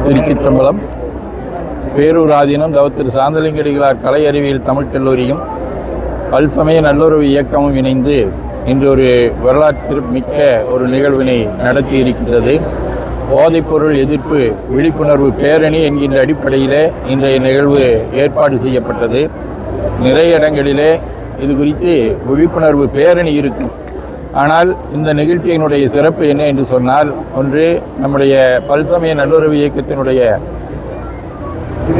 திருச்சிற்றம்பலம் பேரூர் ஆதீனம் தவத்திரு சாந்தலிங்கடிகளார் கலை அறிவியல் தமிழ் கல்லூரியும் பல்சமய நல்லுறவு இயக்கமும் இணைந்து இன்று ஒரு வரலாற்று மிக்க ஒரு நிகழ்வினை நடத்தி இருக்கின்றது. போதைப்பொருள் எதிர்ப்பு விழிப்புணர்வு பேரணி என்கின்ற அடிப்படையிலே இன்றைய நிகழ்வு ஏற்பாடு செய்யப்பட்டது. நிறைய இடங்களிலே இது குறித்து விழிப்புணர்வு பேரணி இருக்கும். ஆனால் இந்த நிகழ்ச்சியினுடைய சிறப்பு என்ன என்று சொன்னால், ஒன்று நம்முடைய பல்சமய நல்லுறவு இயக்கத்தினுடைய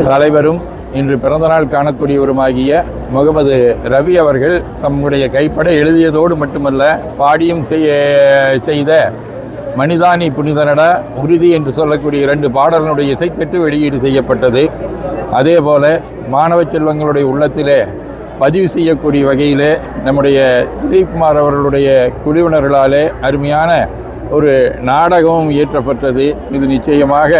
தலைவரும் இன்று பிறந்தநாள் காணக்கூடியவருமாகிய முகமது ரவி அவர்கள் தம்முடைய கைப்பட எழுதியதோடு மட்டுமல்ல, பாடியும் செய்த மனிதானி புனிதனட உறுதி என்று சொல்லக்கூடிய 2 பாடல்களுடைய இசைத்தட்டு வெளியீடு செய்யப்பட்டது. அதே போல மாணவ செல்வங்களுடைய உள்ளத்திலே பதிவு செய்யக்கூடிய வகையிலே நம்முடைய திலீப்குமார் அவர்களுடைய குழுவினர்களாலே அருமையான ஒரு நாடகமும் இயற்றப்பட்டது. இது நிச்சயமாக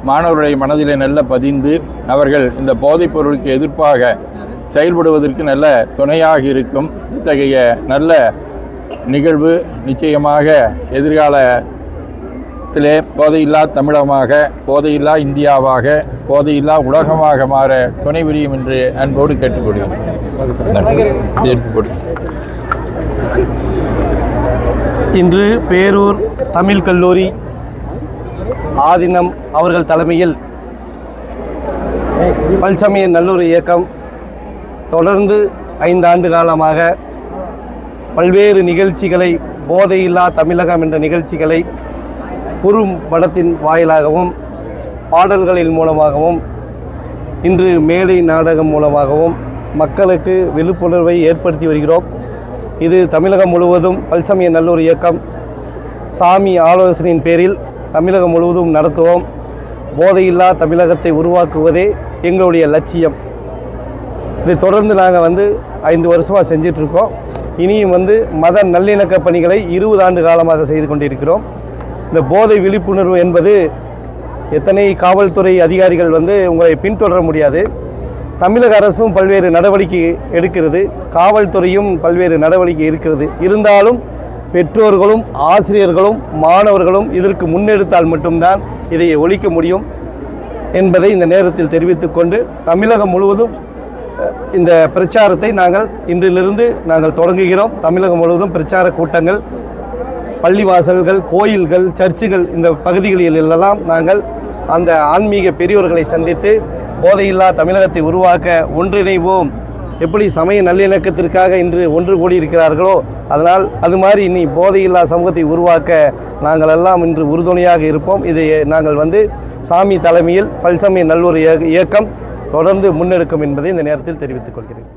மாணவர்களுடைய மனதிலே நல்ல பதிந்து அவர்கள் இந்த போதைப் பொருளுக்கு எதிர்ப்பாக செயல்படுவதற்கு நல்ல துணையாக இருக்கும். இத்தகைய நல்ல நிகழ்வு நிச்சயமாக எதிர்காலத்திலே போதையில்லா தமிழகமாக, போதையில்லா இந்தியாவாக, போதையில்லா உலகமாக மாற துணை புரியும் என்று அன்போடு கேட்டுக்கொள்கிறேன். இன்று பேரூர் தமிழ் கல்லூரி ஆதீனம் அவர்கள் தலைமையில் பல்சமய நல்லுறவு இயக்கம் தொடர்ந்து 5 ஆண்டு காலமாக பல்வேறு நிகழ்ச்சிகளை, போதையில்லா தமிழகம் என்ற நிகழ்ச்சிகளை குறும்படத்தின் வாயிலாகவும் பாடல்களின் மூலமாகவும் இன்று மேடை நாடகம் மூலமாகவும் மக்களுக்கு விழிப்புணர்வை ஏற்படுத்தி வருகிறோம். இது தமிழகம் முழுவதும் பல்சமய நல்லுறவு இயக்கம் சாமி ஆலோசனையின் பேரில் தமிழகம் முழுவதும் நடத்துவோம். போதையில்லா தமிழகத்தை உருவாக்குவதே எங்களுடைய லட்சியம். இதை தொடர்ந்து நாங்கள் 5 வருஷமாக செஞ்சிட்ருக்கோம். இனியும் மத நல்லிணக்க பணிகளை 20 ஆண்டு காலமாக செய்து கொண்டிருக்கிறோம். இந்த போதை விழிப்புணர்வு என்பது எத்தனை காவல்துறை அதிகாரிகள் உங்களை பின்தொடர முடியாது. தமிழக அரசும் பல்வேறு நடவடிக்கை எடுக்கிறது, காவல்துறையும் பல்வேறு நடவடிக்கை இருக்கிறது. இருந்தாலும் பெற்றோர்களும் ஆசிரியர்களும் மாணவர்களும் இதற்கு முன்னெடுத்தால் மட்டும்தான் இதை ஒழிக்க முடியும் என்பதை இந்த நேரத்தில் தெரிவித்துக்கொண்டு, தமிழகம் முழுவதும் இந்த பிரச்சாரத்தை இன்றிலிருந்து நாங்கள் தொடங்குகிறோம். தமிழகம் முழுவதும் பிரச்சார கூட்டங்கள், பள்ளிவாசல்கள், கோயில்கள், சர்ச்சுகள், இந்த பகுதிகளிலெல்லாம் நாங்கள் அந்த ஆன்மீக பெரியோர்களை சந்தித்து போதையில்லா தமிழகத்தை உருவாக்க ஒன்றிணைவோம். எப்படி சமய நல்லிணக்கத்திற்காக இன்று ஒன்று கூடி இருக்கிறார்களோ, அதனால் அது மாதிரி இனி போதையில்லா சமூகத்தை உருவாக்க நாங்கள் எல்லாம் இன்று உறுதுணையாக இருப்போம். இதை நாங்கள் சாமி தலைமையில் பல்சமய நல்லுறவு இயக்கம் தொடர்ந்து முன்னெடுக்கும் என்பதை இந்த நேரத்தில் தெரிவித்துக் கொள்கிறேன்.